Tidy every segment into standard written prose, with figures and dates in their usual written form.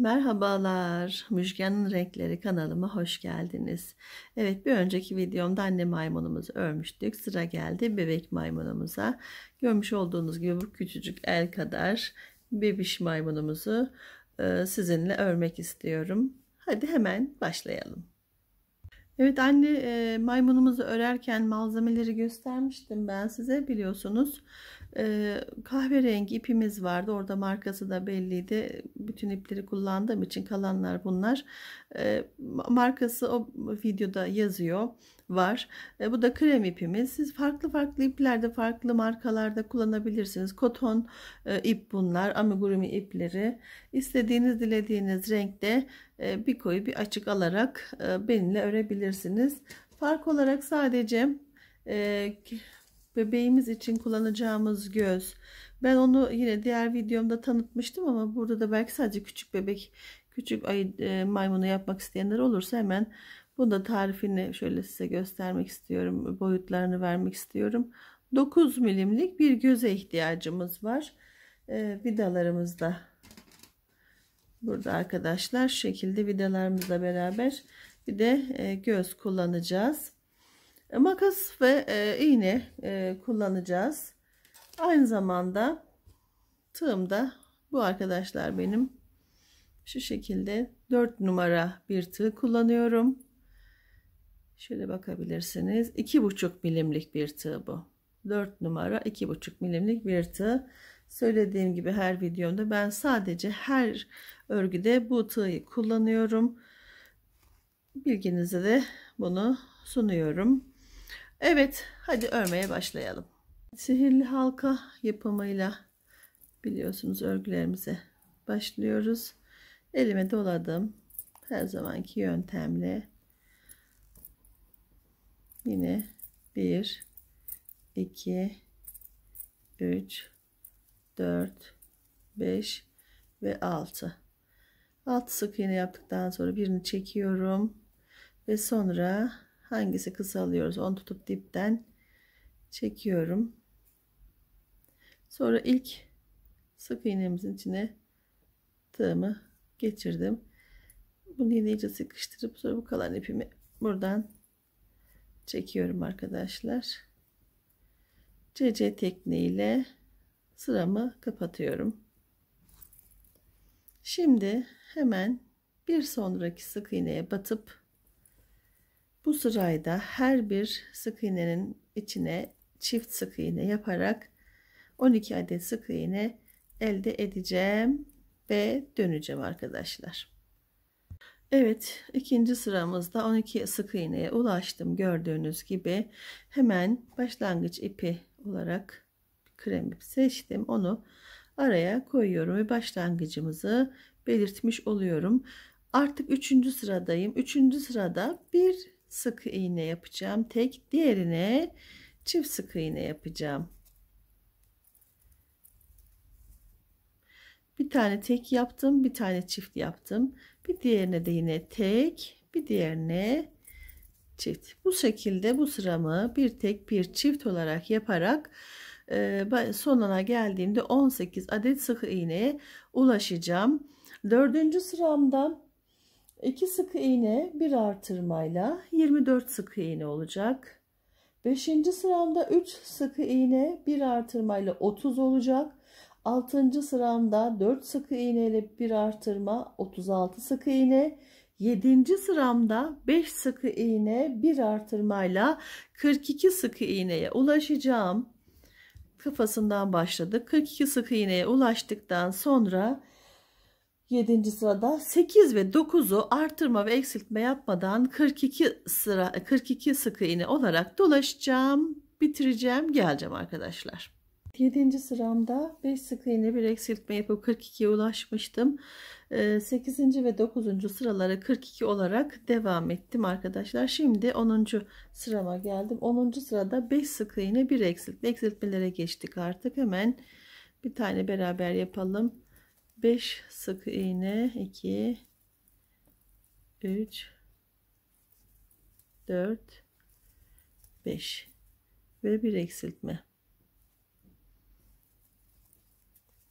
Merhabalar, Müjgan'ın Renkleri kanalıma hoş geldiniz. Evet, bir önceki videomda anne maymunumuzu örmüştük. Sıra geldi bebek maymunumuza. Görmüş olduğunuz gibi bu küçücük el kadar bebiş maymunumuzu sizinle örmek istiyorum. Hadi hemen başlayalım. Evet, anne maymunumuzu örerken malzemeleri göstermiştim ben size, biliyorsunuz. Kahverengi ipimiz vardı, orada markası da belliydi. Bütün ipleri kullandığım için kalanlar bunlar. Markası o videoda yazıyor, var. Bu da krem ipimiz. Siz farklı farklı iplerde, farklı markalarda kullanabilirsiniz. Koton ip bunlar, amigurumi ipleri. İstediğiniz, dilediğiniz renkte bir koyu bir açık alarak benimle örebilirsiniz. Fark olarak sadece bebeğimiz için kullanacağımız göz. Ben onu yine diğer videomda tanıtmıştım ama burada da belki sadece küçük bebek, küçük maymunu yapmak isteyenler olursa hemen bunda tarifini şöyle size göstermek istiyorum. Boyutlarını vermek istiyorum. 9 milimlik bir göze ihtiyacımız var. Vidalarımız da burada arkadaşlar, şu şekilde vidalarımızla beraber bir de göz kullanacağız. Makas ve iğne kullanacağız. Aynı zamanda tığım da bu arkadaşlar, benim şu şekilde 4 numara bir tığ kullanıyorum. Şöyle bakabilirsiniz. 2,5 milimlik bir tığ bu. 4 numara 2,5 milimlik bir tığ. Söylediğim gibi her videomda ben sadece her örgüde bu tığı kullanıyorum. Bilginize de bunu sunuyorum. Evet, hadi örmeye başlayalım. Sihirli halka yapımıyla biliyorsunuz örgülerimize başlıyoruz. Elime doladım. Her zamanki yöntemle yine 1 2 3 4 5 ve 6 sık iğne yaptıktan sonra birini çekiyorum ve sonra hangisi kısalıyoruz onu tutup dipten çekiyorum. Sonra ilk sık iğnemizin içine tığımı geçirdim. Bunu yine iyice sıkıştırıp sonra bu kalan ipimi buradan çekiyorum arkadaşlar. CC tekniğiyle sıramı kapatıyorum. Şimdi hemen bir sonraki sık iğneye batıp bu sırayda her bir sık iğnenin içine çift sık iğne yaparak 12 adet sık iğne elde edeceğim ve döneceğim arkadaşlar. Evet, ikinci sıramızda 12 sık iğneye ulaştım. Gördüğünüz gibi hemen başlangıç ipi olarak krem ip seçtim. Onu araya koyuyorum ve başlangıcımızı belirtmiş oluyorum. Artık 3. sıradayım. 3. sırada bir sık iğne yapacağım. Tek, diğerine çift sık iğne yapacağım. Bir tane tek yaptım, bir tane çift yaptım. Bir diğerine de yine tek, bir diğerine çift. Bu şekilde bu sıramı bir tek bir çift olarak yaparak sonuna geldiğimde 18 adet sık iğneye ulaşacağım. 4. sıramda 2 sık iğne bir artırmayla 24 sık iğne olacak. 5. sıramda 3 sık iğne bir artırmayla 30 olacak. 6. sıramda 4 sık iğne ile bir artırma 36 sık iğne. 7. sıramda 5 sık iğne bir artırmayla 42 sık iğneye ulaşacağım. Kafasından başladık. 42 sık iğneye ulaştıktan sonra 7. sırada 8 ve 9'u artırma ve eksiltme yapmadan 42 sık iğne olarak dolaşacağım, bitireceğim, geleceğim arkadaşlar. 7. sıramda 5 sık iğne bir eksiltme yapıp 42'ye ulaşmıştım. 8. ve 9. sıraları 42 olarak devam ettim arkadaşlar. Şimdi 10. sırama geldim. 10. sırada 5 sık iğne bir eksiltme. Eksiltmelere geçtik artık. Hemen bir tane beraber yapalım. 5 sık iğne, 2 3 4 5 ve bir eksiltme.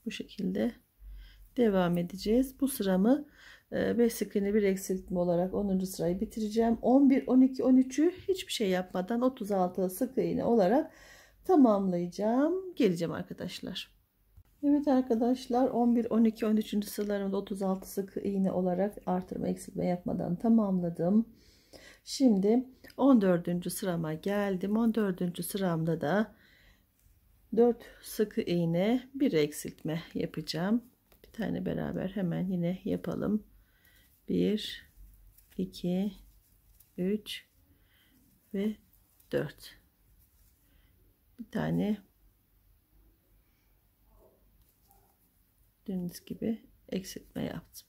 Bu şekilde devam edeceğiz. Bu sıramı 5 sık iğne bir eksiltme olarak 10. sırayı bitireceğim. 11, 12, 13'ü hiçbir şey yapmadan 36 sık iğne olarak tamamlayacağım. Geleceğim arkadaşlar. Evet arkadaşlar, 11, 12, 13. sıralarımda 36 sık iğne olarak artırma eksiltme yapmadan tamamladım. Şimdi 14. sırama geldim. 14. sıramda da 4 sık iğne bir eksiltme yapacağım. Bir tane beraber hemen yine yapalım. 1, 2, 3 ve 4. Bir tane gördüğünüz gibi eksiltme yaptım.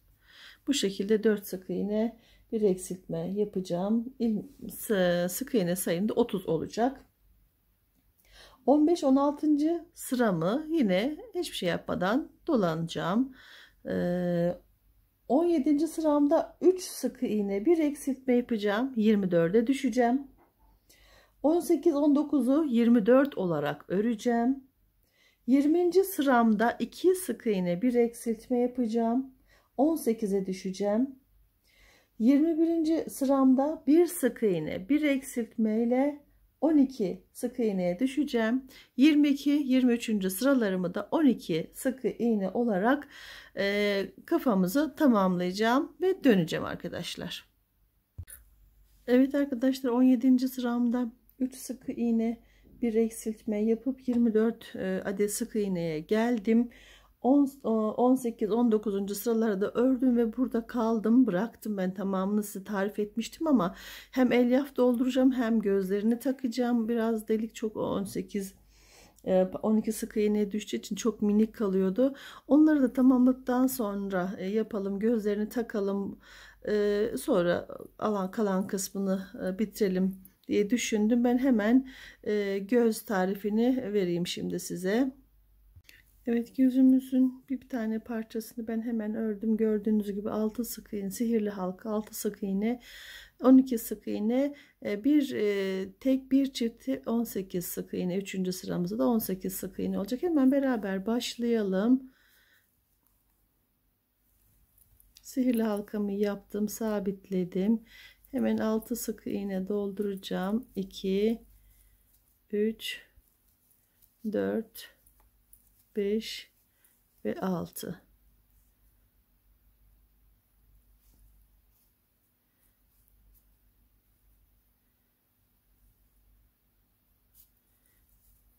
Bu şekilde 4 sık iğne bir eksiltme yapacağım. Sık iğne sayım da 30 olacak. 15-16. sıramı yine hiçbir şey yapmadan dolanacağım. 17. sıramda 3 sık iğne bir eksiltme yapacağım. 24'e düşeceğim. 18-19'u 24 olarak öreceğim. 20. sıramda 2 sık iğne bir eksiltme yapacağım. 18'e düşeceğim. 21. sıramda 1 sık iğne bir eksiltme ile 12 sık iğneye düşeceğim. 22-23. sıralarımı da 12 sık iğne olarak kafamızı tamamlayacağım ve döneceğim arkadaşlar. Evet arkadaşlar, 17. sıramda 3 sık iğne bir eksiltme yapıp 24 adet sık iğneye geldim. 18-19. sıralarda ördüm ve burada kaldım, bıraktım. Ben tamamını size tarif etmiştim ama hem elyaf dolduracağım hem gözlerini takacağım. Biraz delik, çok 12 sık iğneye düştüğü için çok minik kalıyordu. Onları da tamamladıktan sonra yapalım, gözlerini takalım, sonra kalan kısmını bitirelim diye düşündüm. Ben hemen göz tarifini vereyim şimdi size. Evet, gözümüzün bir tane parçasını ben hemen ördüm. Gördüğünüz gibi 6 sık iğne, sihirli halka 6 sık iğne, 12 sık iğne, bir tek bir çifti 18 sık iğne. 3. sıramızda da 18 sık iğne olacak. Hemen beraber başlayalım. Sihirli halkamı yaptım, sabitledim. Hemen 6 sık iğne dolduracağım. 2, 3, 4, 5 ve 6.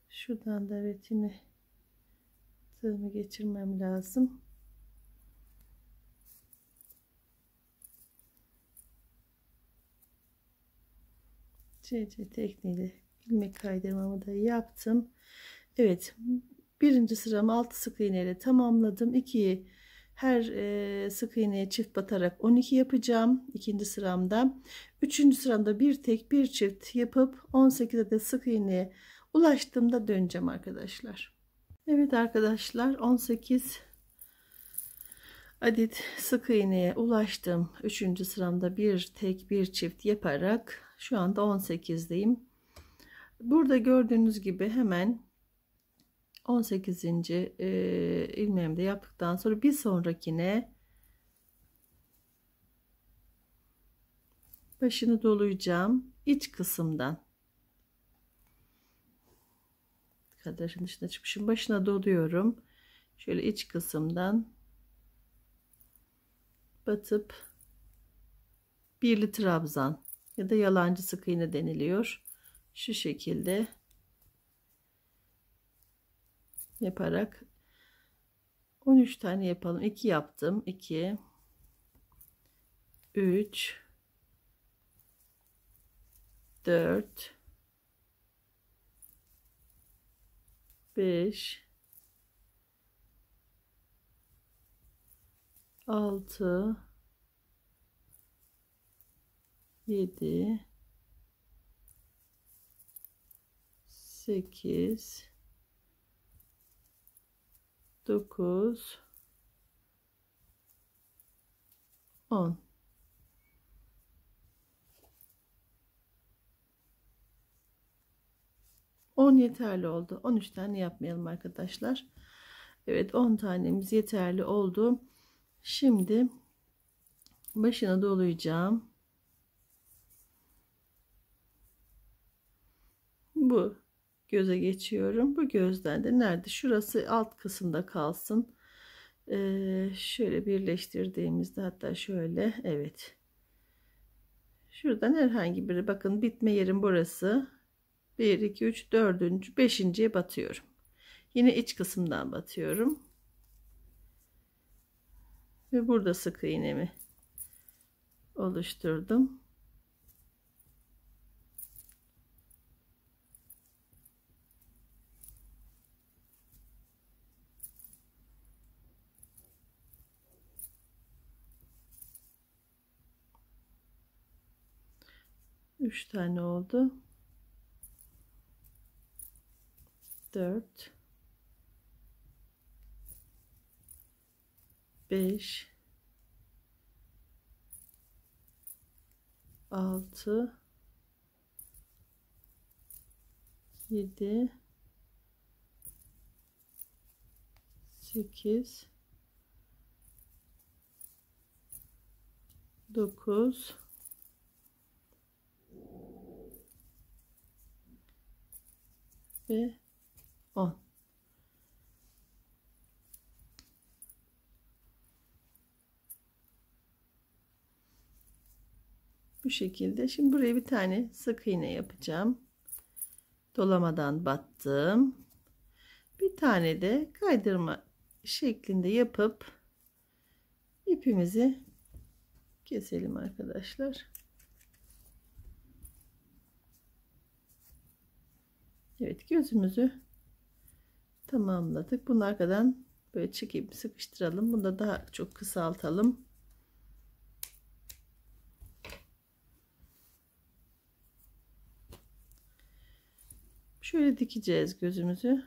Şuradan da evet, yine tığımı geçirmem lazım. CC tekniğiyle ilmek kaydırmamı da yaptım. Evet, birinci sıramı 6 sık iğne ile tamamladım. 2'yi her sık iğneye çift batarak 12 yapacağım. İkinci sıramda. Üçüncü sıramda bir tek bir çift yapıp 18 adet sık iğneye ulaştığımda döneceğim arkadaşlar. Evet arkadaşlar, 18 adet sık iğneye ulaştım. Üçüncü sıramda bir tek bir çift yaparak şu anda 18'deyim. Burada gördüğünüz gibi hemen 18. ilmeğimde yaptıktan sonra bir sonrakine başını dolayacağım iç kısımdan. Kadrajın dışına çıkmışım, başına doluyorum. Şöyle iç kısımdan batıp birli trabzan ya da yalancı sık iğne deniliyor. Şu şekilde yaparak 13 tane yapalım. 2 yaptım. 2, 3, 4, 5, 6, 7, 8, 9, 10. 10 yeterli oldu. 13 tane yapmayalım arkadaşlar. Evet, 10 tanemiz yeterli oldu. Şimdi başına dolayacağım. Bu göze geçiyorum. Bu gözden de nerede? Şurası alt kısımda kalsın. Şöyle birleştirdiğimizde, hatta şöyle, evet. Şuradan herhangi biri, bakın bitme yerim burası. 1 2 3 4. 5.'ye batıyorum. Yine iç kısımdan batıyorum. Ve burada sık iğnemi oluşturdum. Üç tane oldu. 4 5 6 7 8 9 ve 10. Bu şekilde. Şimdi buraya bir tane sık iğne yapacağım. Dolamadan battım. Bir tane de kaydırma şeklinde yapıp ipimizi keselim arkadaşlar. Evet, gözümüzü tamamladık. Bunu arkadan böyle çekip sıkıştıralım. Bunu da daha çok kısaltalım. Şöyle dikeceğiz gözümüzü.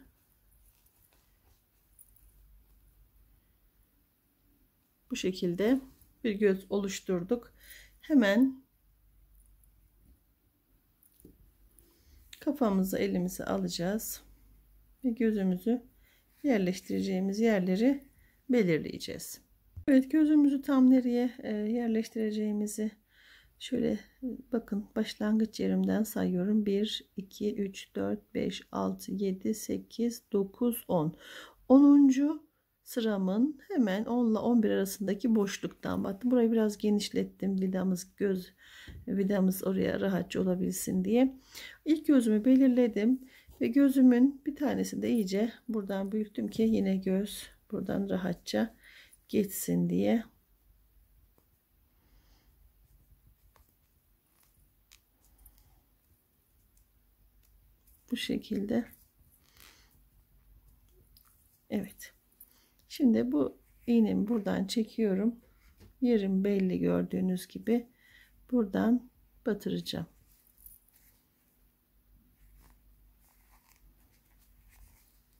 Bu şekilde bir göz oluşturduk. Hemen kafamızı, elimizi alacağız ve gözümüzü yerleştireceğimiz yerleri belirleyeceğiz. Evet, gözümüzü tam nereye yerleştireceğimizi şöyle bakın, başlangıç yerimden sayıyorum. 1 2 3 4 5 6 7 8 9 10. 10. sıramın hemen 10 ile 11 arasındaki boşluktan battım. Burayı biraz genişlettim. Vidamız oraya rahatça olabilsin diye. İlk gözümü belirledim ve gözümün bir tanesini de iyice buradan büyüttüm ki yine göz buradan rahatça geçsin diye. Bu şekilde. Evet. Şimdi bu iğnemi buradan çekiyorum. Yerim belli, gördüğünüz gibi. Buradan batıracağım.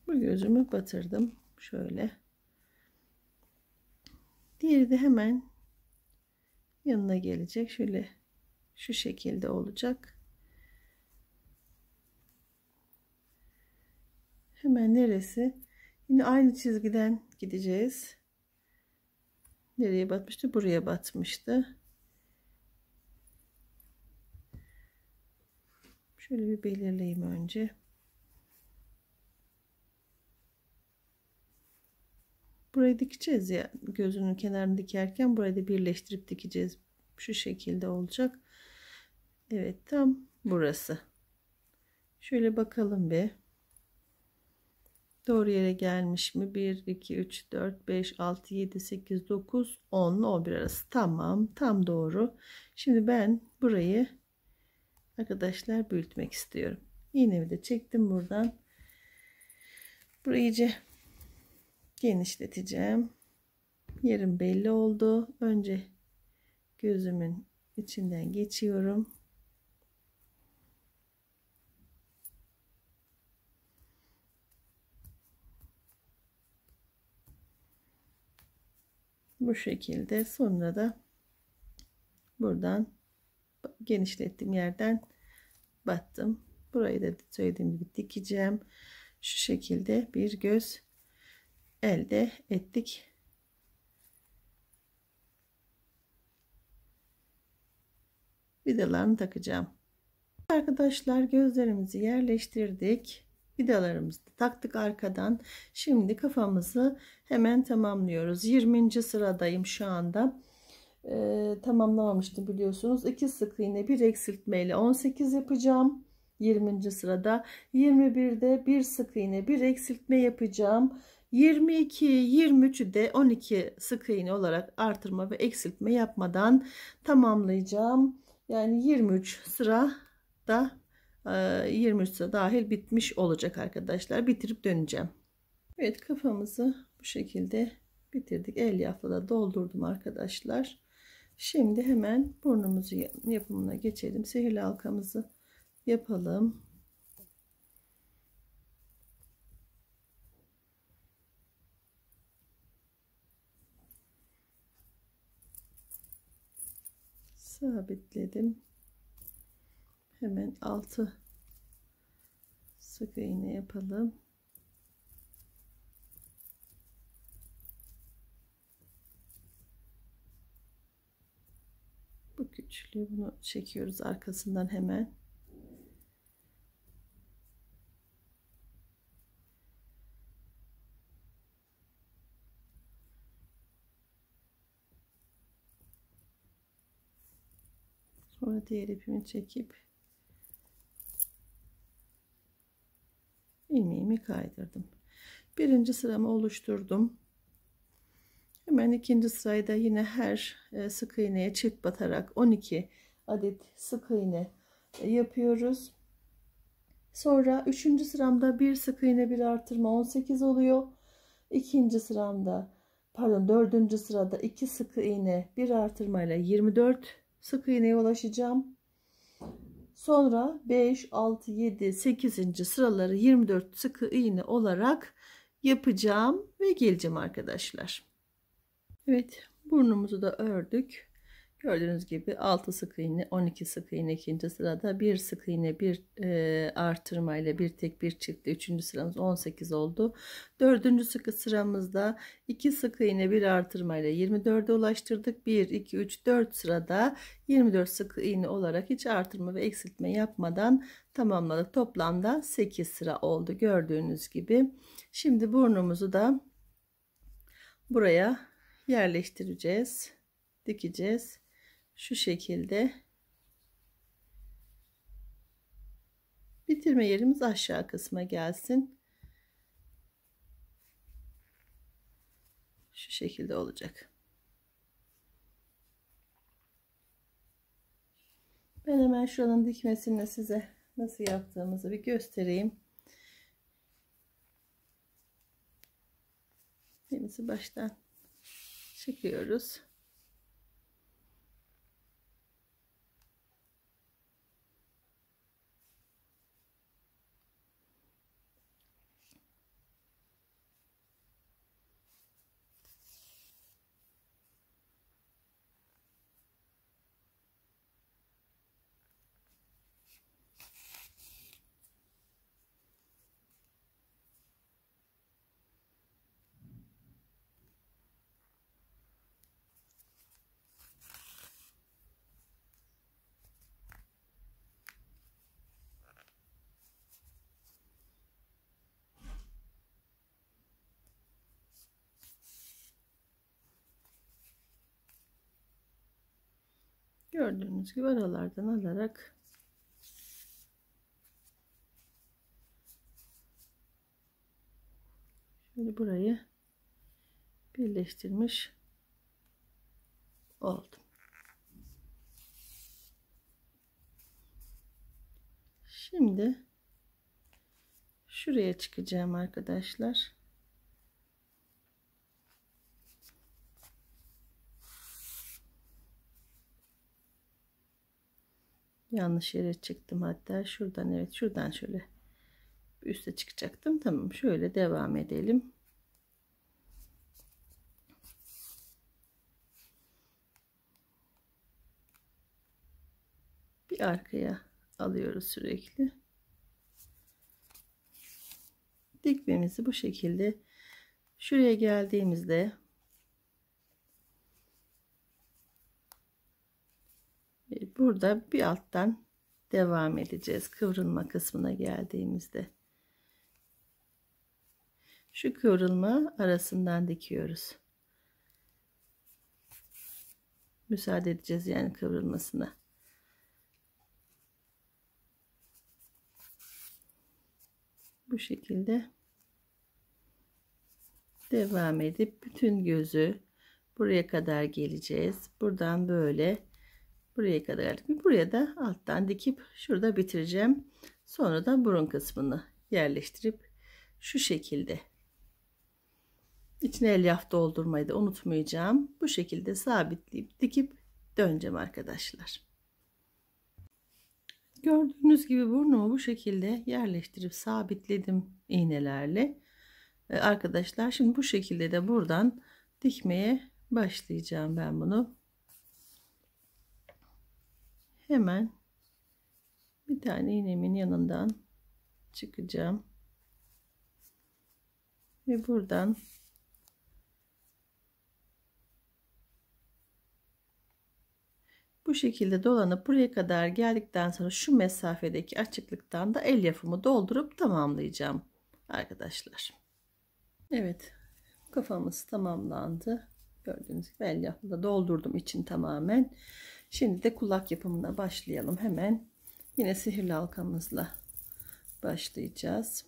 Bu gözümü batırdım. Şöyle. Diğeri de hemen yanına gelecek. Şöyle şu şekilde olacak. Hemen neresi? Yine aynı çizgiden gideceğiz. Nereye batmıştı? Buraya batmıştı. Şöyle bir belirleyeyim önce. Burayı dikeceğiz ya, gözünün kenarını dikerken burayı da birleştirip dikeceğiz. Şu şekilde olacak. Evet, tam burası. Şöyle bakalım bir. Doğru yere gelmiş mi? 1 2 3 4 5 6 7 8 9 10 11 arası. Tamam, tam doğru. Şimdi ben burayı arkadaşlar büyütmek istiyorum. İğnemi de çektim buradan. Burayı iyice genişleteceğim. Yerim belli oldu. Önce gözümün içinden geçiyorum. Bu şekilde. Sonra da buradan genişlettiğim yerden battım. Burayı da söylediğim gibi dikeceğim. Şu şekilde bir göz elde ettik. Vidalarını takacağım. Arkadaşlar gözlerimizi yerleştirdik. Vidalarımızı taktık arkadan. Şimdi kafamızı hemen tamamlıyoruz. 20. sıradayım şu anda. Tamamlamamıştım biliyorsunuz. 2 sık iğne bir eksiltme ile 18 yapacağım. 20. sırada 21'de bir sık iğne bir eksiltme yapacağım. 22, 23'ü de 12 sık iğne olarak artırma ve eksiltme yapmadan tamamlayacağım. Yani 23 sıra da 23 sıra dahil bitmiş olacak arkadaşlar. Bitirip döneceğim. Evet, kafamızı bu şekilde bitirdik. Elyafla da doldurdum arkadaşlar. Şimdi hemen burnumuzu yapımına geçelim. Sihirli halkamızı yapalım. Sabitledim. Hemen 6 sık iğne yapalım. Bu küçülüğü, bunu çekiyoruz arkasından hemen. Sonra diğer ipimi çekip ilmeğimi kaydırdım. Birinci sıramı oluşturdum. Hemen ikinci sırayı da yine her sık iğneye çift batarak 12 adet sık iğne yapıyoruz. Sonra üçüncü sıramda bir sık iğne bir artırma 18 oluyor. İkinci sıramda, pardon, dördüncü sırada 2 sık iğne bir artırma ile 24 sık iğneye ulaşacağım. Sonra 5, 6, 7, 8. sıraları 24 sık iğne olarak yapacağım ve geleceğim arkadaşlar. Evet, burnumuzu da ördük. Gördüğünüz gibi 6 sık iğne, 12 sık iğne ikinci sırada, bir sık iğne bir artırma ile bir tek bir çiftle üçüncü sıramız 18 oldu. Dördüncü sık sıramızda 2 sık iğne bir artırma ile 24'e ulaştırdık. 1, 2, 3, 4 sırada 24 sık iğne olarak hiç artırma ve eksiltme yapmadan tamamladık. Toplamda 8 sıra oldu gördüğünüz gibi. Şimdi burnumuzu da buraya yerleştireceğiz, dikeceğiz. Şu şekilde bitirme yerimiz aşağı kısma gelsin. Şu şekilde olacak. Ben hemen şuranın dikmesini size nasıl yaptığımızı bir göstereyim. İpimizi baştan çıkıyoruz. Gördüğünüz gibi aralardan alarak şöyle burayı birleştirmiş oldum. Şimdi şuraya çıkacağım arkadaşlar. Yanlış yere çıktım hatta. Şuradan, evet, şuradan şöyle üste çıkacaktım. Tamam, şöyle devam edelim. Bir arkaya alıyoruz sürekli. Dikmemizi bu şekilde Şuraya geldiğimizde burada bir alttan devam edeceğiz. Kıvrılma kısmına geldiğimizde şu kıvrılma arasından dikiyoruz. Müsaade edeceğiz yani kıvrılmasına. Bu şekilde devam edip bütün gözü buraya kadar geleceğiz. Buradan böyle buraya kadar, buraya da alttan dikip şurada bitireceğim. Sonra da burun kısmını yerleştirip şu şekilde içine elyaf doldurmayı da unutmayacağım. Bu şekilde sabitleyip dikip döneceğim arkadaşlar. Gördüğünüz gibi burnumu bu şekilde yerleştirip sabitledim iğnelerle. Arkadaşlar şimdi bu şekilde de buradan dikmeye başlayacağım ben bunu. Hemen bir tane iğnemin yanından çıkacağım. Ve buradan bu şekilde dolanıp buraya kadar geldikten sonra şu mesafedeki açıklıktan da elyafımı doldurup tamamlayacağım arkadaşlar. Evet, kafamız tamamlandı. Gördüğünüz gibi elyafını da doldurdum için tamamen. Şimdi de kulak yapımına başlayalım hemen. Yine sihirli halkamızla başlayacağız.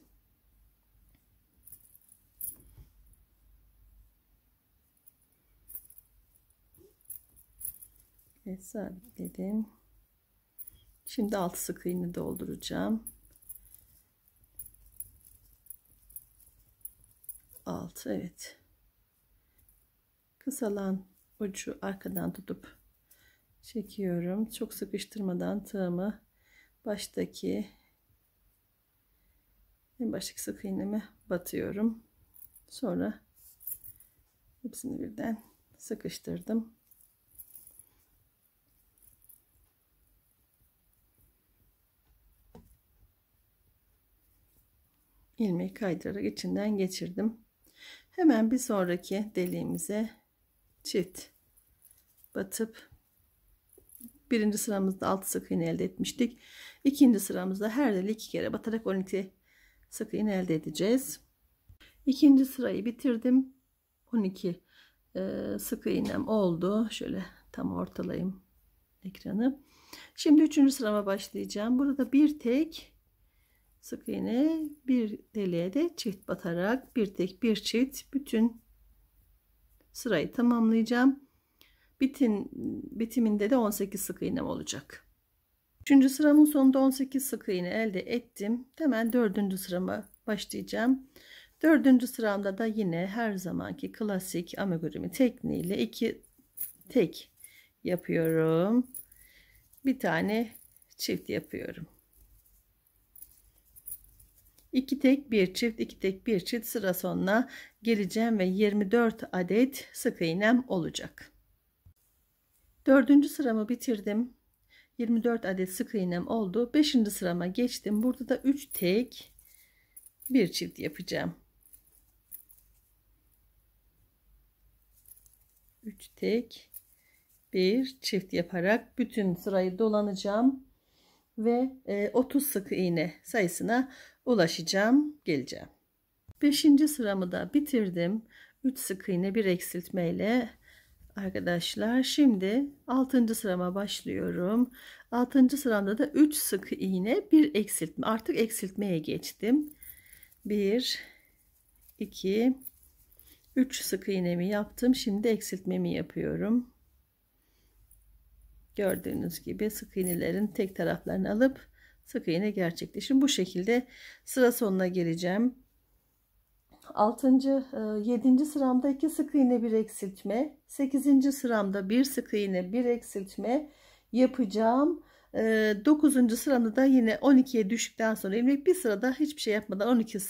Evet, sabitledim. Şimdi 6 sık iğne dolduracağım. 6, evet. Kısalan ucu arkadan tutup çekiyorum. Çok sıkıştırmadan tığımı baştaki en baştaki sık iğneme batıyorum. Sonra hepsini birden sıkıştırdım. İlmeği kaydırarak içinden geçirdim. Hemen bir sonraki deliğimize çift batıp birinci sıramızda 6 sık iğne elde etmiştik. İkinci sıramızda her deliğe 2 kere batarak 12 sık iğne elde edeceğiz. İkinci sırayı bitirdim. 12 sık iğnem oldu. Şöyle tam ortalayayım ekranı. Şimdi üçüncü sırama başlayacağım. Burada bir tek sık iğne, bir deliğe de çift batarak bir tek bir çift bütün sırayı tamamlayacağım. Bitiminde de 18 sık iğnem olacak. Üçüncü sıramın sonunda 18 sık iğne elde ettim. Hemen dördüncü sırama başlayacağım. Dördüncü sıramda da yine her zamanki klasik amigurumi tekniğiyle 2 tek yapıyorum. Bir tane çift yapıyorum. 2 tek bir çift, 2 tek bir çift sıra sonuna geleceğim ve 24 adet sık iğnem olacak. Dördüncü sıramı bitirdim. 24 adet sık iğnem oldu. 5. sırama geçtim. Burada da 3 tek bir çift yapacağım. 3 tek bir çift yaparak bütün sırayı dolanacağım ve 30 sık iğne sayısına ulaşacağım, geleceğim. 5. sıramı da bitirdim. 3 sık iğne bir eksiltme ile arkadaşlar. Şimdi 6. sırama başlıyorum. 6. sıramda da 3 sık iğne bir eksiltme. Artık eksiltmeye geçtim. 1 2 3 sık iğnemi yaptım. Şimdi eksiltmemi yapıyorum. Gördüğünüz gibi sık iğnelerin tek taraflarını alıp sık iğne gerçekleşim. Bu şekilde sıra sonuna geleceğim. 7. sıramda 2 sık iğne bir eksiltme, 8. sıramda 1 sık iğne bir eksiltme yapacağım. 9. sıramda da yine 12'ye düştükten sonra ilmek bir sırada hiçbir şey yapmadan 12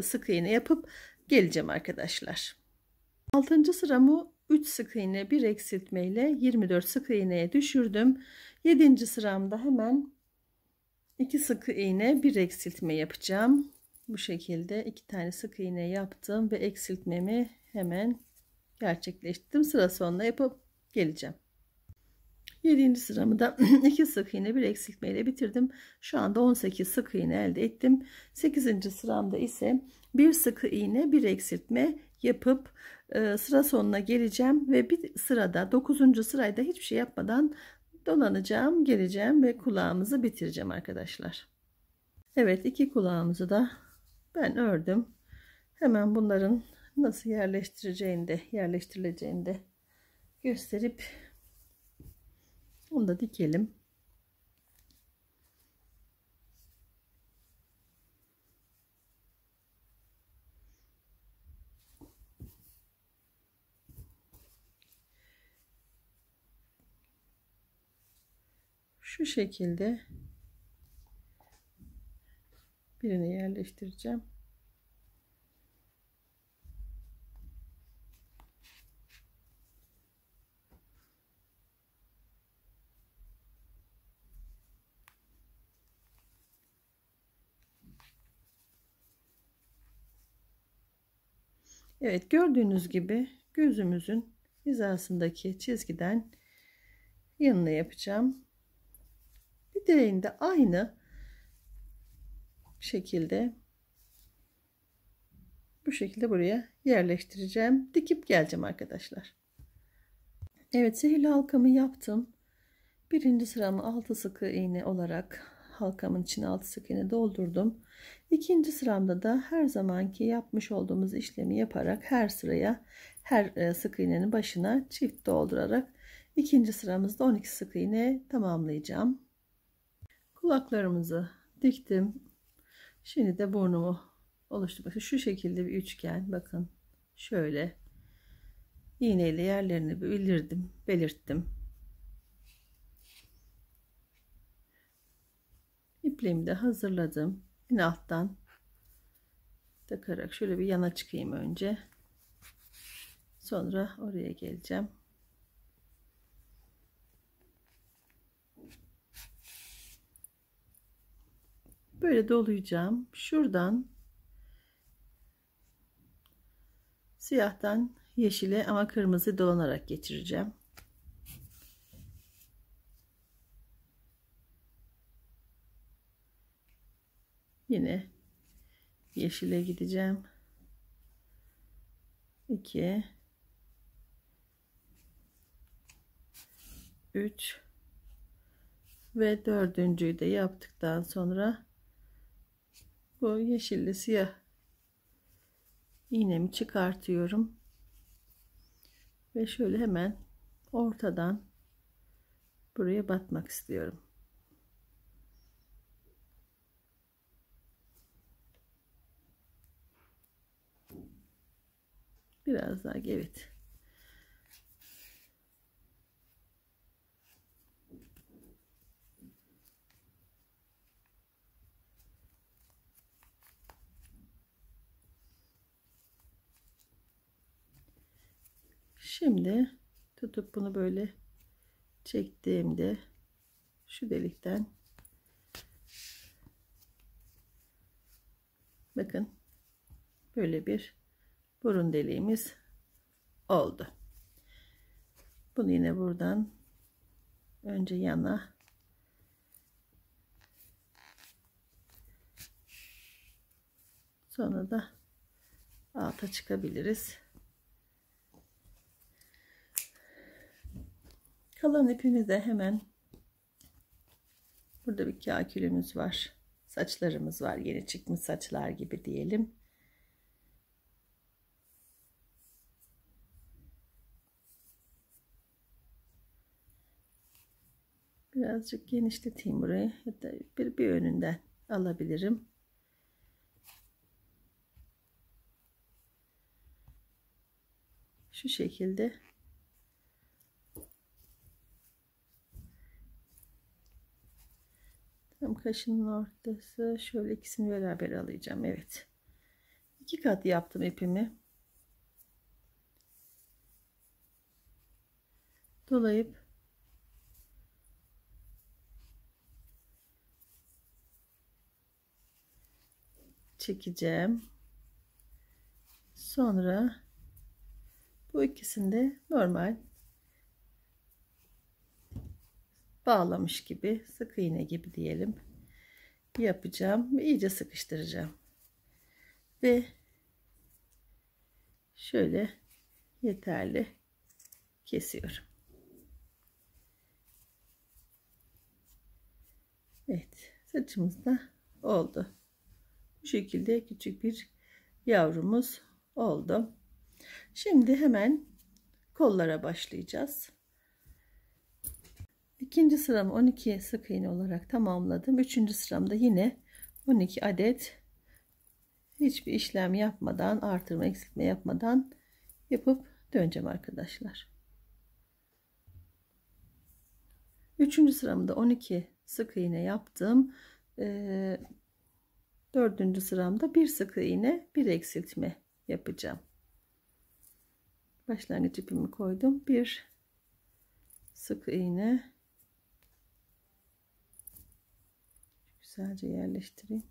sık iğne yapıp geleceğim arkadaşlar. 6. sıramı 3 sık iğne bir eksiltme ile 24 sık iğneye düşürdüm. 7. sıramda hemen 2 sık iğne bir eksiltme yapacağım. Bu şekilde 2 tane sık iğne yaptım ve eksiltmemi hemen gerçekleştirdim. Sıra sonuna yapıp geleceğim. 7. sıramı da 2 sık iğne bir eksiltme ile bitirdim. Şu anda 18 sık iğne elde ettim. 8. sıramda ise bir sık iğne bir eksiltme yapıp sıra sonuna geleceğim ve bir sırada 9. sırayda hiçbir şey yapmadan dolanacağım, geleceğim ve kulağımızı bitireceğim arkadaşlar. Evet, 2 kulağımızı da ben ördüm. Hemen bunların nasıl yerleştirileceğini de gösterip onu da dikelim. Şu şekilde birini yerleştireceğim. Evet, gördüğünüz gibi gözümüzün hizasındaki çizgiden yanına yapacağım. Bir diğerini de aynı şekilde bu şekilde buraya yerleştireceğim. Dikip geleceğim arkadaşlar. Evet, sihirli halkamı yaptım. Birinci sıramı 6 sık iğne olarak halkamın içine 6 sık iğne doldurdum. İkinci sıramda da her zamanki yapmış olduğumuz işlemi yaparak her sıraya, her sık iğnenin başına çift doldurarak ikinci sıramızda 12 sık iğne tamamlayacağım. Kulaklarımızı diktim. Şimdi de burnumu oluşturmak. Şu şekilde bir üçgen, bakın şöyle iğneyle yerlerini belirttim. İpliğimi de hazırladım. Yine alttan takarak şöyle bir yana çıkayım önce. Sonra oraya geleceğim. Böyle dolayacağım. Şuradan siyahtan yeşile ama kırmızı dolanarak geçireceğim. Yine yeşile gideceğim. 2 3 ve dördüncüyü de yaptıktan sonra bu yeşilli siyah iğnemi çıkartıyorum ve şöyle hemen ortadan buraya batmak istiyorum. Biraz daha, evet. Şimdi tutup bunu böyle çektiğimde şu delikten bakın böyle bir burun deliğimiz oldu. Bunu yine buradan önce yana sonra da alta çıkabiliriz. Kalan ipimi de hemen burada bir kakülümüz var. Saçlarımız var. Yeni çıkmış saçlar gibi diyelim. Birazcık genişleteyim burayı. Hatta bir önünden alabilirim. Şu şekilde tam kaşının ortası, şöyle ikisini beraber alacağım. Evet. 2 kat yaptım ipimi. Dolayıp çekeceğim. Sonra bu ikisini de normal bağlamış gibi, sık iğne gibi diyelim, yapacağım ve iyice sıkıştıracağım. Ve şöyle yeterli kesiyorum. Evet, saçımız da oldu. Bu şekilde küçük bir yavrumuz oldu. Şimdi hemen kollara başlayacağız. İkinci sıramı 12 sık iğne olarak tamamladım. Üçüncü sıramda yine 12 adet hiçbir işlem yapmadan, artırma eksiltme yapmadan yapıp döneceğim arkadaşlar. Üçüncü sıramda 12 sık iğne yaptım. Dördüncü sıramda bir sık iğne, bir eksiltme yapacağım. Başlangıç ipimi koydum. Bir sık iğne, güzelce yerleştireyim.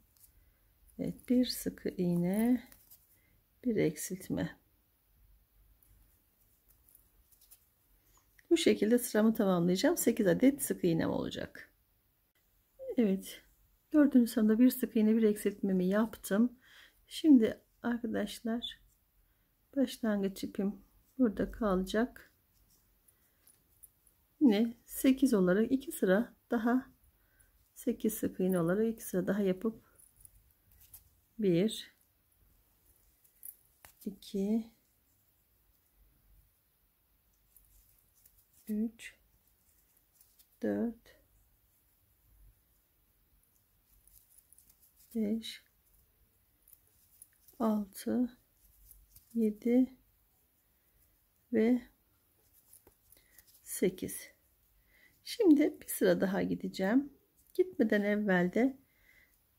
Evet, bir sık iğne, bir eksiltme. Bu şekilde sıramı tamamlayacağım. 8 adet sık iğnem olacak. Evet, dördüncü sıramda bir sık iğne, bir eksiltmemi yaptım. Şimdi arkadaşlar, başlangıç ipim burada kalacak. Yine 8 olarak 2 sıra daha, 8 sık iğne olarak 2 sıra daha yapıp 1 2 3 4 5 6 7 ve 8. Şimdi bir sıra daha gideceğim. Gitmeden evvel de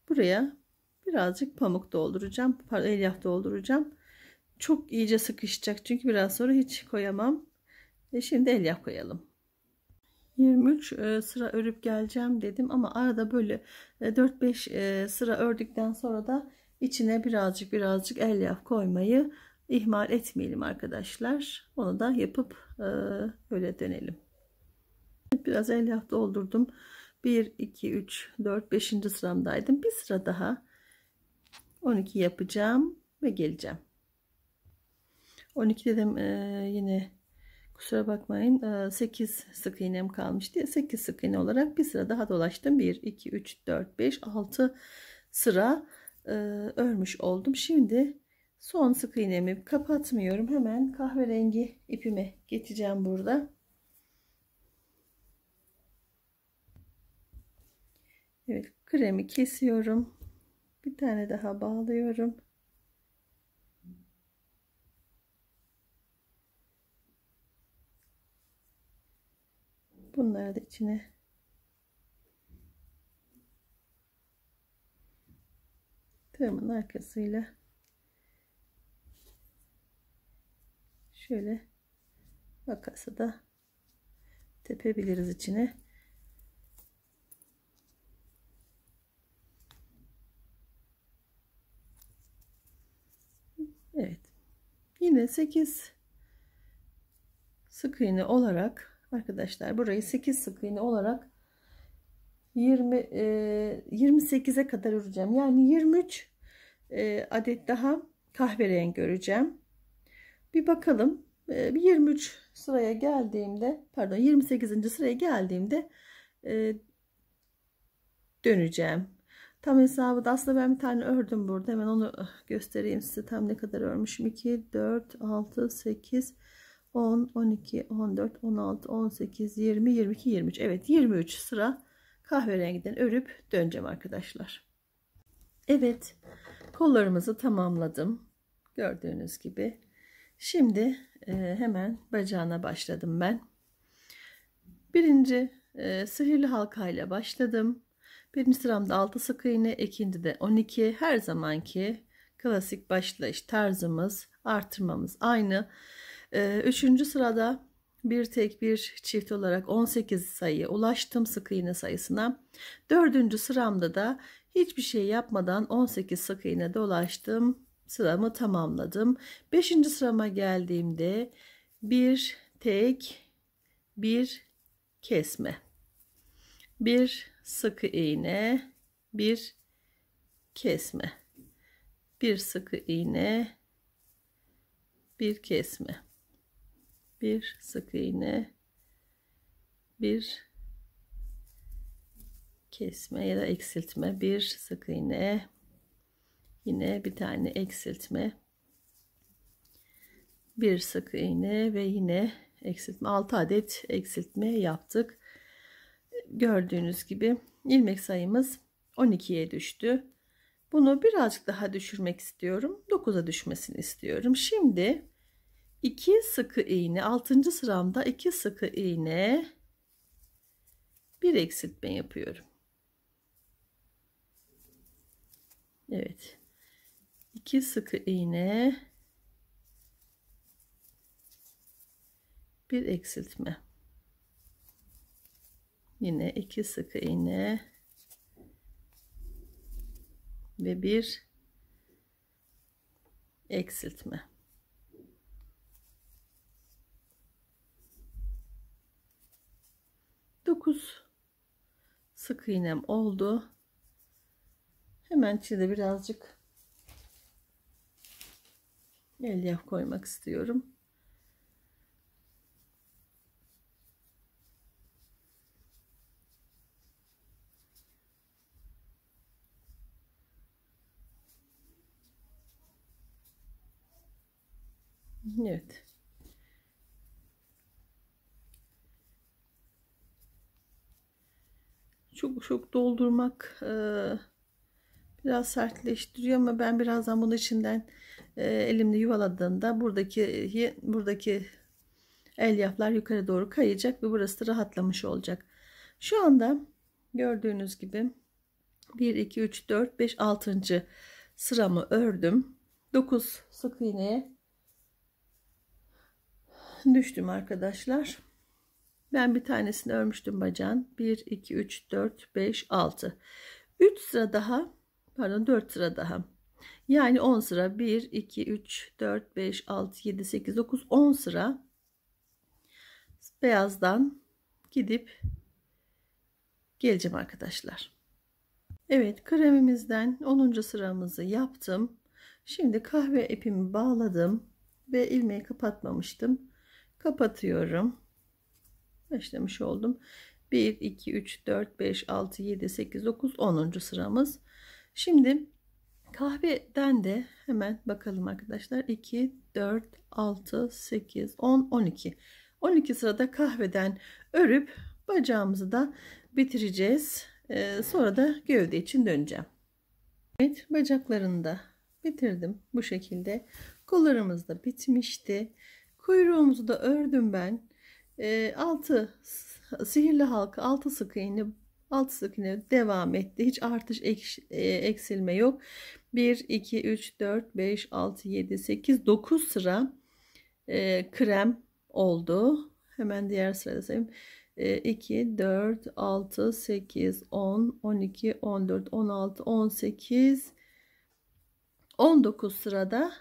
buraya birazcık pamuk dolduracağım. Pardon, elyaf dolduracağım. Çok iyice sıkışacak çünkü biraz sonra hiç koyamam. Şimdi elyaf koyalım. 23 sıra örüp geleceğim dedim ama arada böyle 4-5 sıra ördükten sonra da içine birazcık elyaf koymayı ihmal etmeyelim arkadaşlar. Onu da yapıp öyle dönelim. Biraz elyaf doldurdum. 1 2 3 4 5. sıramdaydım. Bir sıra daha 12 yapacağım ve geleceğim. 12 dedim, yine kusura bakmayın, 8 sık iğnem kalmış diye 8 sık iğne olarak bir sıra daha dolaştım. 1 2 3 4 5 6 sıra örmüş oldum. Şimdi son sık iğnemi kapatmıyorum. Hemen kahverengi ipime geçeceğim burada. Evet, kremi kesiyorum. Bir tane daha bağlıyorum. Bunları da içine tığımın arkasıyla şöyle makası da tepebiliriz içine. Evet. Yine 8 sık iğne olarak arkadaşlar, burayı 8 sık iğne olarak 28'e kadar öreceğim. Yani 23 adet daha kahverengi öreceğim. Bir bakalım. Bir 23 sıraya geldiğimde, pardon, 28. sıraya geldiğimde döneceğim. Tam hesabı da aslında ben bir tane ördüm burada. Hemen onu göstereyim size. Tam ne kadar örmüşüm. 2 4 6 8 10 12 14 16 18 20 22 23. Evet, 23 sıra kahverengiden örüp döneceğim arkadaşlar. Evet, kollarımızı tamamladım. Gördüğünüz gibi. Şimdi hemen bacağına başladım ben. Birinci sihirli halka ile başladım. Birinci sıramda 6 sık iğne, ikinci de 12. Her zamanki klasik başlayış tarzımız, artırmamız aynı. Üçüncü sırada bir tek bir çift olarak 18 sayıya ulaştım sık iğne sayısına. Dördüncü sıramda da Hiçbir şey yapmadan 18 sık iğne dolaştım. Sıramı tamamladım. 5. sırama geldiğimde bir tek bir kesme. Bir sık iğne, bir kesme. Bir sık iğne, bir kesme. Bir sık iğne, bir kesme ya da eksiltme, bir sık iğne, yine bir tane eksiltme, bir sık iğne ve yine eksiltme. 6 adet eksiltme yaptık. Gördüğünüz gibi ilmek sayımız 12'ye düştü. Bunu birazcık daha düşürmek istiyorum. 9'a düşmesini istiyorum. Şimdi 2 sık iğne, 6. sıramda 2 sık iğne, bir eksiltme yapıyorum. Evet. 2 sık iğne, bir eksiltme. Yine 2 sık iğne ve bir eksiltme. Dokuz sık iğnem oldu. Hemen içine birazcık elyaf koymak istiyorum. Evet. Çok doldurmak biraz sertleştiriyor ama ben birazdan bunun içinden elimle yuvaladığımda buradaki elyaflar yukarı doğru kayacak ve burası da rahatlamış olacak. Şu anda gördüğünüz gibi 1 2 3 4 5 6. sıramı ördüm. 9 sık iğneye düştüm arkadaşlar. Ben bir tanesini örmüştüm bacağın. 1 2 3 4 5 6. 3 sıra daha, pardon 4 sıra daha. Yani 10 sıra 1 2 3 4 5 6 7 8 9 10 sıra beyazdan gidip geleceğim arkadaşlar. Evet, kremimizden 10. sıramızı yaptım. Şimdi kahve ipimi bağladım ve ilmeği kapatmamıştım. Kapatıyorum. Başlamış oldum. 1 2 3 4 5 6 7 8 9 10. sıramız. Şimdi kahveden de hemen bakalım arkadaşlar. 2 4 6 8 10 12. 12 sırada kahveden örüp bacağımızı da bitireceğiz. Sonra da gövde için döneceğim. Evet, bacaklarını da bitirdim bu şekilde. Kollarımız da bitmişti. Kuyruğumuzu da ördüm ben. 6 sihirli halka, 6 sık iğne, 6 sık iğne devam etti. Hiç artış eksilme yok. 1 2 3 4 5 6 7 8 9 sıra krem oldu. Hemen diğer sırada sayayım. 2 4 6 8 10 12 14 16 18 19 sırada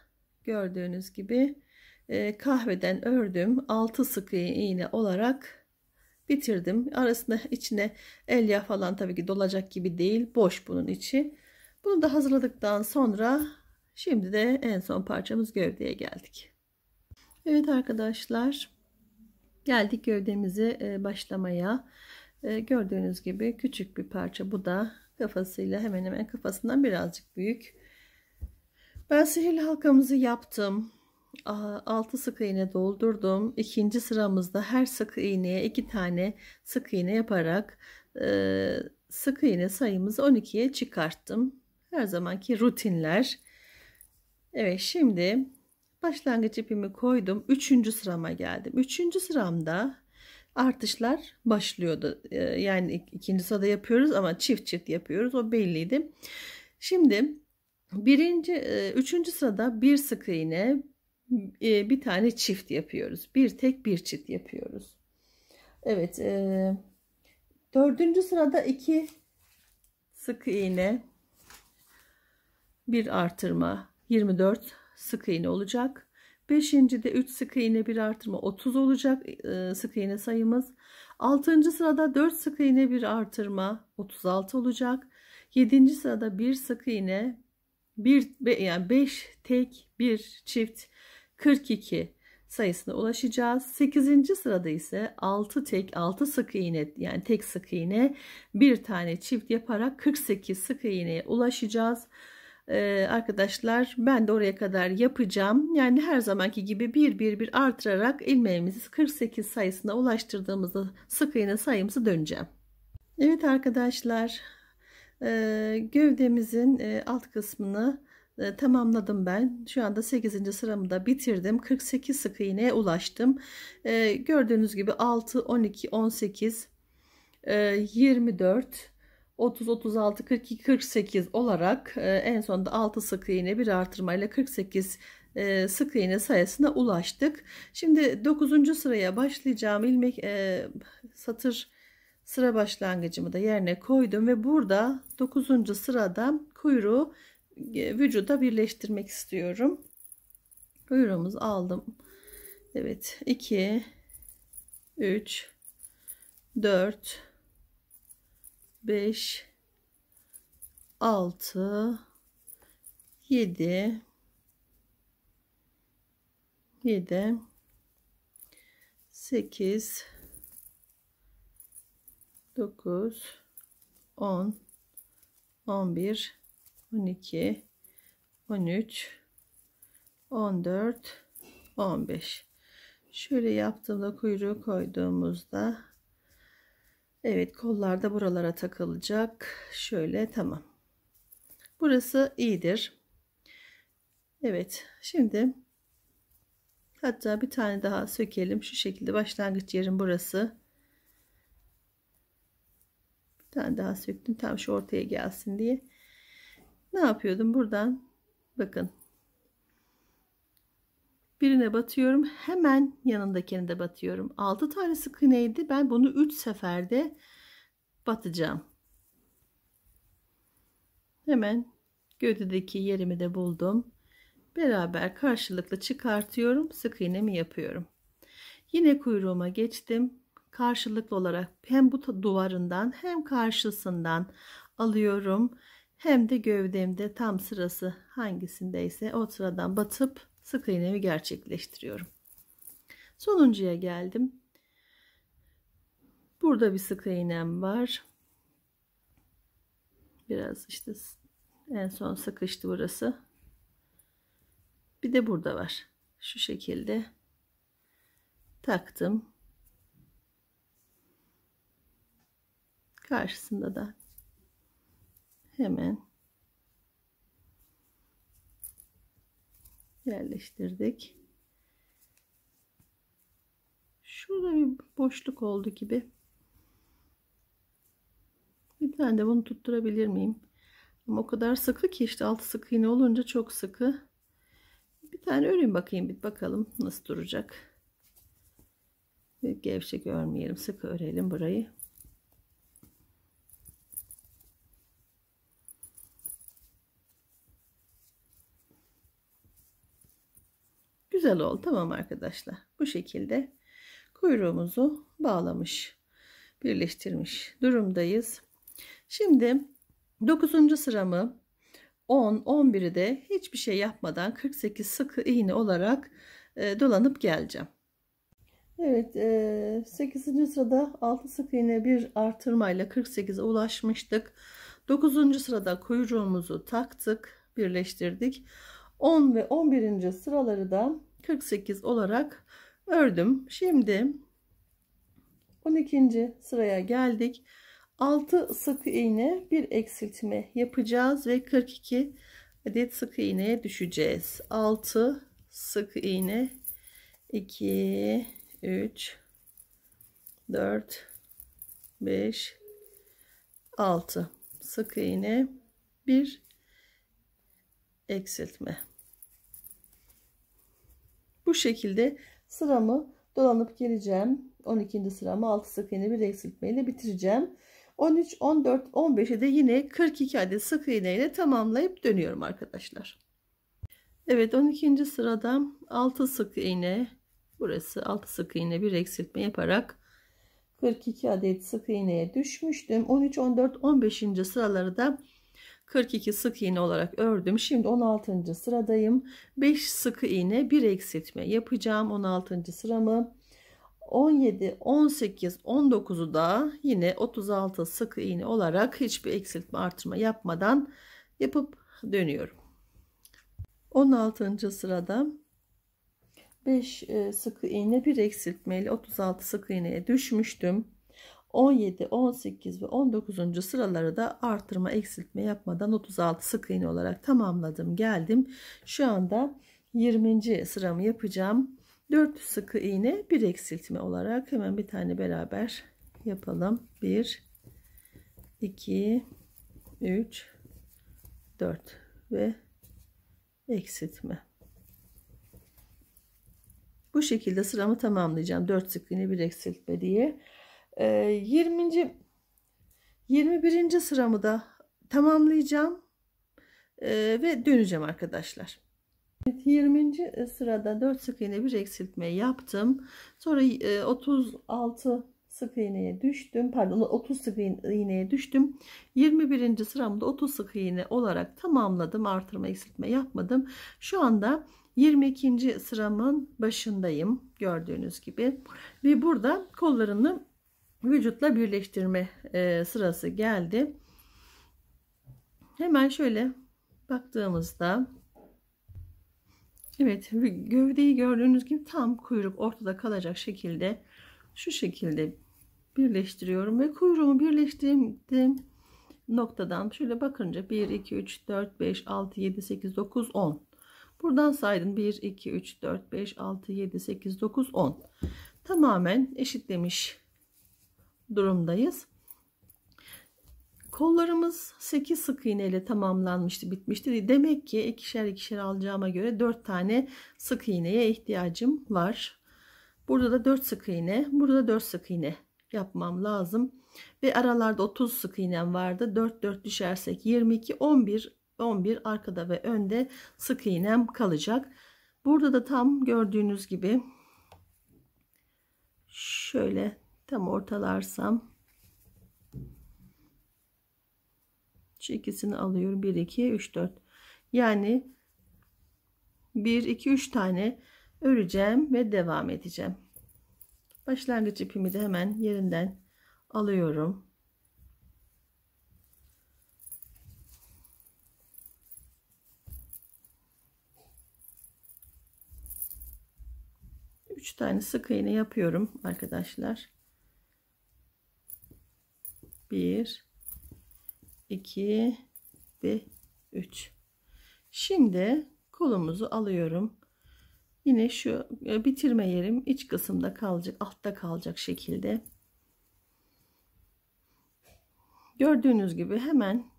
gördüğünüz gibi kahveden ördüm. 6 sık iğne olarak bitirdim. Arasında içine elyaf falan tabii ki dolacak gibi değil. Boş bunun içi. Bunu da hazırladıktan sonra şimdi de en son parçamız gövdeye geldik. Evet arkadaşlar, geldik gövdemizi başlamaya. Gördüğünüz gibi küçük bir parça, bu da kafasıyla hemen hemen kafasından birazcık büyük. Ben sihirli halkamızı yaptım. 6 sık iğne doldurdum. İkinci sıramızda her sık iğneye 2 tane sık iğne yaparak sık iğne sayımızı 12'ye çıkarttım. Her zamanki rutinler. Evet, şimdi başlangıç ipimi koydum. 3. sırama geldim. 3. sıramda artışlar başlıyordu. Yani ikinci sırada yapıyoruz ama çift çift yapıyoruz. O belliydi. Şimdi üçüncü sırada bir sık iğne, bir tane çift yapıyoruz. Bir tek bir çift yapıyoruz. Evet. 4. sırada 2 sık iğne, bir artırma 24 sık iğne olacak. 5.'de 3 sık iğne bir artırma 30 olacak sık iğne sayımız. 6. sırada 4 sık iğne bir artırma 36 olacak. 7. sırada 1 sık iğne yani 5 tek 1 çift 42 sayısına ulaşacağız. 8. sırada ise 6 tek 6 sık iğne yani tek sık iğne bir tane çift yaparak 48 sık iğneye ulaşacağız. Arkadaşlar ben de oraya kadar yapacağım. Yani her zamanki gibi bir artırarak ilmeğimizi 48 sayısına ulaştırdığımızda sık iğne sayımızı döneceğim. Evet arkadaşlar, gövdemizin alt kısmını tamamladım ben. Şu anda 8. sıramı da bitirdim. 48 sık iğneye ulaştım. Gördüğünüz gibi 6, 12, 18, 24, 30, 36, 42, 48 olarak en sonunda 6 sık iğne bir artırmayla 48 sık iğne sayısına ulaştık. Şimdi 9. sıraya başlayacağım. İlmek satır sıra başlangıcımı da yerine koydum ve burada 9. sırada kuyruğu vücuda birleştirmek istiyorum. Kuyruğumuzu aldım. Evet, 2 3 4 5 6 7 8 9 10 11 12 13 14 15. Şöyle yaptığımda kuyruğu koyduğumuzda evet kollar da buralara takılacak. Şöyle tamam. Burası iyidir. Evet, şimdi hatta bir tane daha sökelim. Şu şekilde başlangıç yerim burası. Bir tane daha söktüm tam şu ortaya gelsin diye. Ne yapıyordum buradan? Bakın. Birine batıyorum. Hemen yanındakine de batıyorum. 6 tane sık iğneydi. Ben bunu 3 seferde batacağım. Hemen gövdedeki yerimi de buldum. Beraber karşılıklı çıkartıyorum. Sık iğnemi yapıyorum. Yine kuyruğuma geçtim. Karşılıklı olarak hem bu duvarından hem karşısından alıyorum. Hem de gövdemde tam sırası hangisindeyse o sıradan batıp sık iğnemi gerçekleştiriyorum. Sonuncuya geldim. Burada bir sık iğnem var. Biraz işte en son sıkıştı burası. Bir de burada var. Şu şekilde taktım. Karşısında da hemen yerleştirdik. Şurada bir boşluk oldu gibi. Bir tane de bunu tutturabilir miyim? Ama o kadar sıkı ki işte 6 sık iğne olunca çok sıkı. Bir tane öreyim bakayım, bir bakalım nasıl duracak. Gevşek örmeyelim, sıkı örelim burayı. Güzel oldu. Tamam arkadaşlar. Bu şekilde kuyruğumuzu bağlamış, birleştirmiş durumdayız. Şimdi 9. sıramı 10, 11'i de hiçbir şey yapmadan 48 sık iğne olarak dolanıp geleceğim. Evet, 8. sırada 6 sık iğne bir artırmayla 48'e ulaşmıştık. 9. sırada kuyruğumuzu taktık, birleştirdik. 10 ve 11. sıraları da 48 olarak ördüm. Şimdi 12. sıraya geldik. 6 sık iğne bir eksiltme yapacağız ve 42 adet sık iğneye düşeceğiz. 6 sık iğne, 2 3 4 5 6 sık iğne, bir eksiltme. Bu şekilde sıramı dolanıp geleceğim. 12. sıramı 6 sık iğne bir eksiltme ile bitireceğim. 13, 14, 15'i de yine 42 adet sık iğne ile tamamlayıp dönüyorum arkadaşlar. Evet, 12. sırada 6 sık iğne, burası 6 sık iğne bir eksiltme yaparak 42 adet sık iğneye düşmüştüm. 13, 14, 15. sıraları da 42 sık iğne olarak ördüm. Şimdi 16. sıradayım. 5 sık iğne bir eksiltme yapacağım 16. sıramı. 17, 18, 19'u da yine 36 sık iğne olarak hiçbir eksiltme artırma yapmadan yapıp dönüyorum. 16. sırada 5 sık iğne bir eksiltme ile 36 sık iğneye düşmüştüm. 17, 18 ve 19. sıraları da artırma eksiltme yapmadan 36 sık iğne olarak tamamladım, geldim. Şu anda 20. sıramı yapacağım. 4 sık iğne bir eksiltme olarak hemen bir tane beraber yapalım. 1, 2, 3, 4 ve eksiltme. Bu şekilde sıramı tamamlayacağım. 4 sık iğne bir eksiltme diye. 21. sıramı da tamamlayacağım ve döneceğim arkadaşlar. 20. sırada 4 sık iğne bir eksiltme yaptım. Sonra 36 sık iğneye düştüm. Pardon, 30 sık iğneye düştüm. 21. sıramda 30 sık iğne olarak tamamladım. Artırma eksiltme yapmadım. Şu anda 22. sıramın başındayım. Gördüğünüz gibi. Ve burada kollarını vücutla birleştirme sırası geldi. Hemen şöyle baktığımızda, evet, gövdeyi gördüğünüz gibi tam kuyruk ortada kalacak şekilde şu şekilde birleştiriyorum ve kuyruğumu birleştirdiğim noktadan şöyle bakınca 1, 2, 3, 4, 5, 6, 7, 8, 9, 10. Buradan saydım, 1, 2, 3, 4, 5, 6, 7, 8, 9, 10. Tamamen eşitlemiş durumdayız. Kollarımız 8 sık iğne ile tamamlanmıştı, bitmişti. Demek ki ikişer ikişer alacağıma göre 4 tane sık iğneye ihtiyacım var. Burada da 4 sık iğne, burada 4 sık iğne yapmam lazım. Ve aralarda 30 sık iğnem vardı. 4 4 düşersek 22, 11 11 arkada ve önde sık iğnem kalacak. Burada da tam gördüğünüz gibi şöyle tam ortalarsam şu ikisini alıyorum. 1, 2, 3, 4. Yani 1, 2, 3 tane öreceğim ve devam edeceğim. Başlangıç ipimi de hemen yerinden alıyorum. Üç tane sık iğne yapıyorum arkadaşlar. 1, 2 ve 3. Şimdi kolumuzu alıyorum. Yine şu bitirme yerim iç kısımda kalacak, altta kalacak şekilde. Gördüğünüz gibi hemen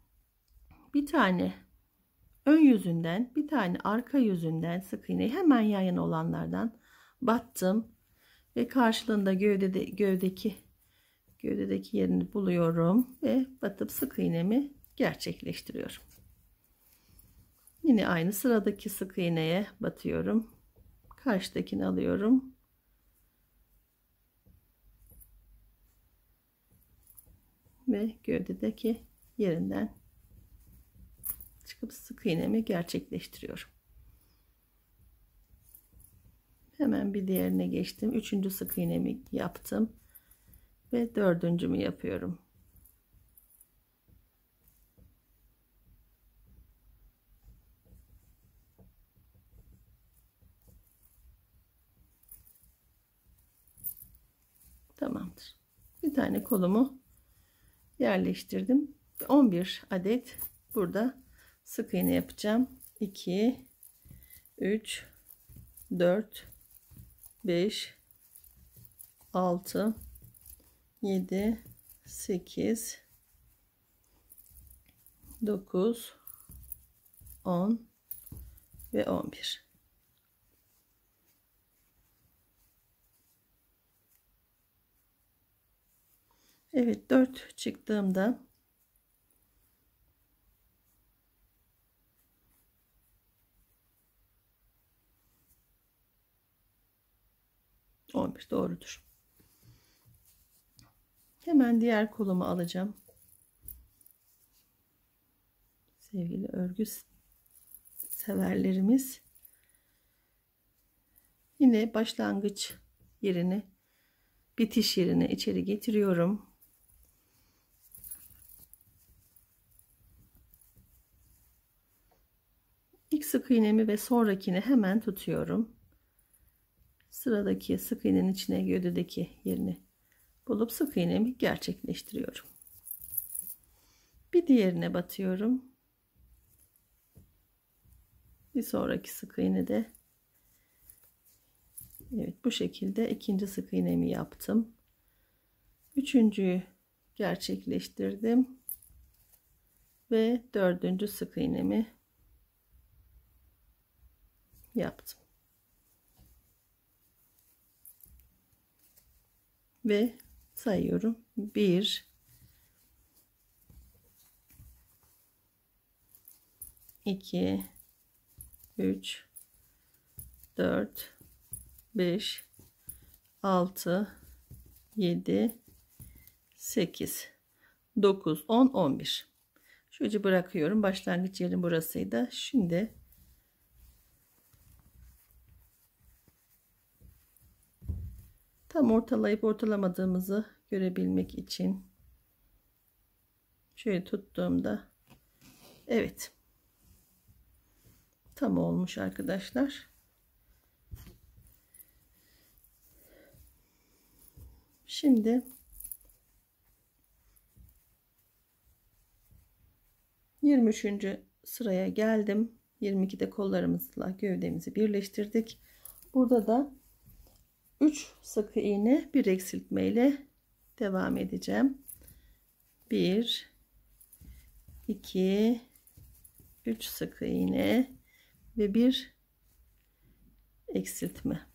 bir tane ön yüzünden, bir tane arka yüzünden sık iğneyi hemen yan yana olanlardan battım ve karşılığında gövdedeki yerini buluyorum ve batıp sık iğnemi gerçekleştiriyorum. Yine aynı sıradaki sık iğneye batıyorum. Karşıdakini alıyorum. Ve gövdedeki yerinden çıkıp sık iğnemi gerçekleştiriyorum. Hemen bir diğerine geçtim. Üçüncü sık iğnemi yaptım. Ve dördüncümü yapıyorum. Tamamdır. Bir tane kolumu yerleştirdim. 11 adet burada sık iğne yapacağım. 2, 3, 4, 5, 6, 7, 8, 9, 10 ve 11. Evet, 4 çıktığımda 11 doğrudur. Hemen diğer kolumu alacağım. Sevgili örgü severlerimiz, yine başlangıç yerini, bitiş yerine içeri getiriyorum. İlk sık iğnemi ve sonrakini hemen tutuyorum. Sıradaki sık iğnenin içine gövdedeki yerini bulup sık iğnemi gerçekleştiriyorum. Bir diğerine batıyorum. Bir sonraki sık iğne de, evet, bu şekilde ikinci sık iğnemi yaptım. Üçüncüyü gerçekleştirdim ve dördüncü sık iğnemi yaptım ve sayıyorum. 1 2 3 4 5 6 7 8 9 10 11. Şöyle bırakıyorum. Başlangıç yerim burasıydı. Şimdi tam ortalayıp ortalamadığımızı görebilmek için şöyle tuttuğumda, evet, tam olmuş arkadaşlar. Şimdi 23. sıraya geldim. 22'de kollarımızla gövdemizi birleştirdik. Burada da 3 sık iğne, bir eksiltme ile devam edeceğim. 1 2 3 sık iğne ve bir eksiltme.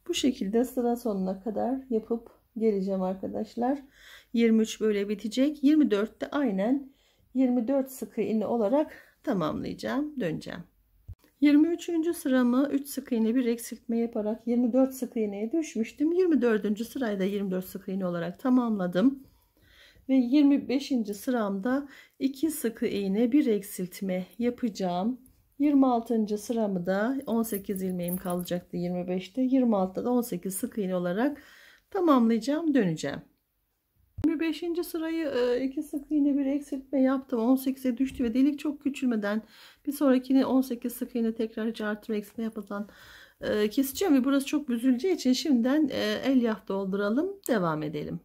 Bu şekilde sıra sonuna kadar yapıp geleceğim arkadaşlar. 23 böyle bitecek. 24'te aynen 24 sık iğne olarak tamamlayacağım. Döneceğim. 23. sıramı 3 sık iğne bir eksiltme yaparak 24 sık iğneye düşmüştüm. 24. sırayı da 24 sık iğne olarak tamamladım. Ve 25. sıramda 2 sık iğne bir eksiltme yapacağım. 26. sıramı da 18 ilmeğim kalacaktı 25'te. 26'da da 18 sık iğne olarak tamamlayacağım. Döneceğim. 25. sırayı 2 sık iğne bir eksiltme yaptım. 18'e düştü ve delik çok küçülmeden bir sonrakini 18 sık iğne tekrar hiç artırma eksiltme yapmadan keseceğim ve burası çok büzüleceği için şimdiden elyaf dolduralım. Devam edelim.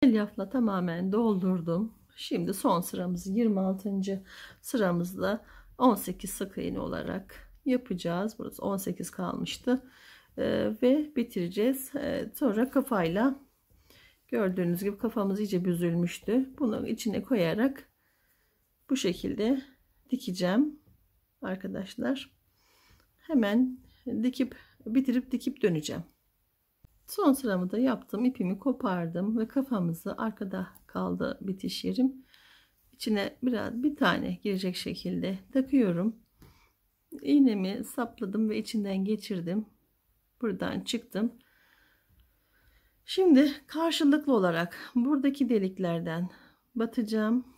Elyafla tamamen doldurdum. Şimdi son sıramızı 26. sıramızda 18 sık iğne olarak yapacağız. Burası 18 kalmıştı. Ve bitireceğiz. Sonra kafayla, gördüğünüz gibi kafamız iyice büzülmüştü. Bunu içine koyarak bu şekilde dikeceğim arkadaşlar. Hemen bitirip dikip döneceğim. Son sıramı da yaptım. İpimi kopardım ve kafamızı, arkada kaldı bitiş yerim, İçine bir tane girecek şekilde takıyorum. İğnemi sapladım ve içinden geçirdim. Buradan çıktım. Şimdi karşılıklı olarak buradaki deliklerden batacağım.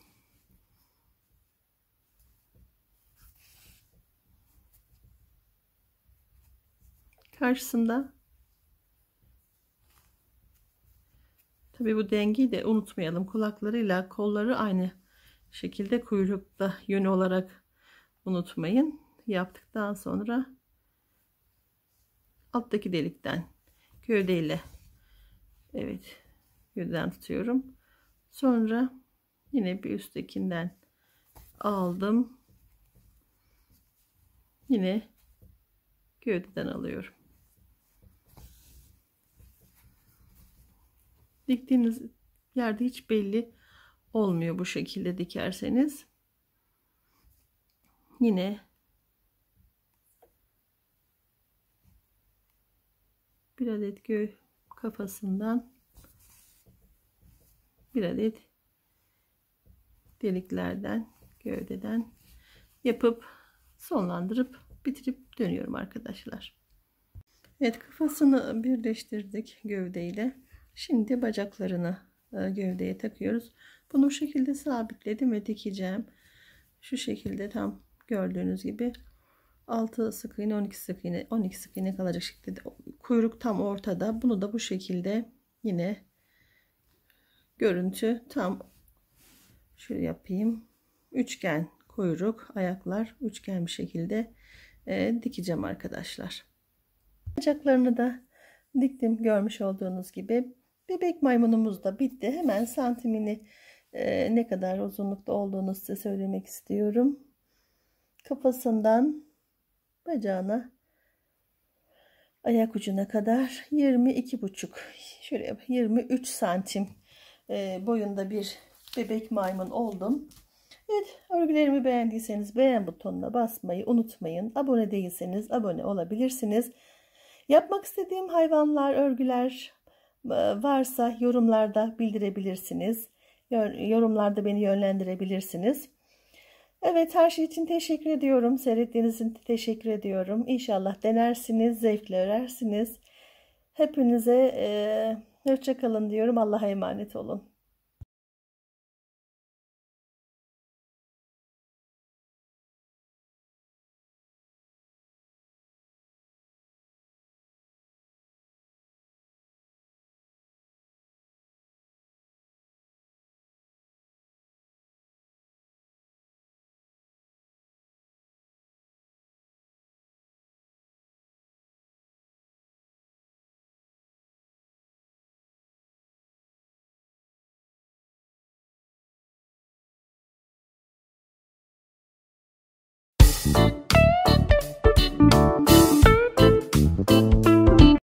Karşısında, tabii bu dengeyi de unutmayalım. Kulaklarıyla kolları aynı şekilde, kuyrukta yönü olarak unutmayın. Yaptıktan sonra alttaki delikten gövdeyle, evet, gövdeden tutuyorum. Sonra yine bir üsttekinden aldım. Yine gövdeden alıyorum. Diktiğiniz yerde hiç belli olmuyor bu şekilde dikerseniz. Yine bir adet kafasından bir adet deliklerden, gövdeden yapıp sonlandırıp bitirip dönüyorum arkadaşlar. Evet, kafasını birleştirdik gövdeyle. Şimdi bacaklarını gövdeye takıyoruz. Bunu bu şekilde sabitledim ve dikeceğim. Şu şekilde tam gördüğünüz gibi 6 sık iğne, 12 sık iğne, 12 sık iğne kalacak şekilde, kuyruk tam ortada. Bunu da bu şekilde yine görüntü tam şöyle yapayım. Üçgen kuyruk, ayaklar üçgen bir şekilde dikeceğim arkadaşlar. Bacaklarını da diktim görmüş olduğunuz gibi. Bebek maymunumuz da bitti. Hemen santimini ne kadar uzunlukta olduğunu size söylemek istiyorum. Kafasından bacağına, ayak ucuna kadar 22,5, şöyle 23 santim boyunda bir bebek maymun oldum. Evet, örgülerimi beğendiyseniz beğen butonuna basmayı unutmayın. Abone değilseniz abone olabilirsiniz. Yapmak istediğim hayvanlar, örgüler varsa yorumlarda bildirebilirsiniz. Yorumlarda beni yönlendirebilirsiniz. Evet, her şey için teşekkür ediyorum. Seyrettiğiniz için teşekkür ediyorum. İnşallah denersiniz, zevkle örersiniz. Hepinize hoşça kalın diyorum. Allah'a emanet olun.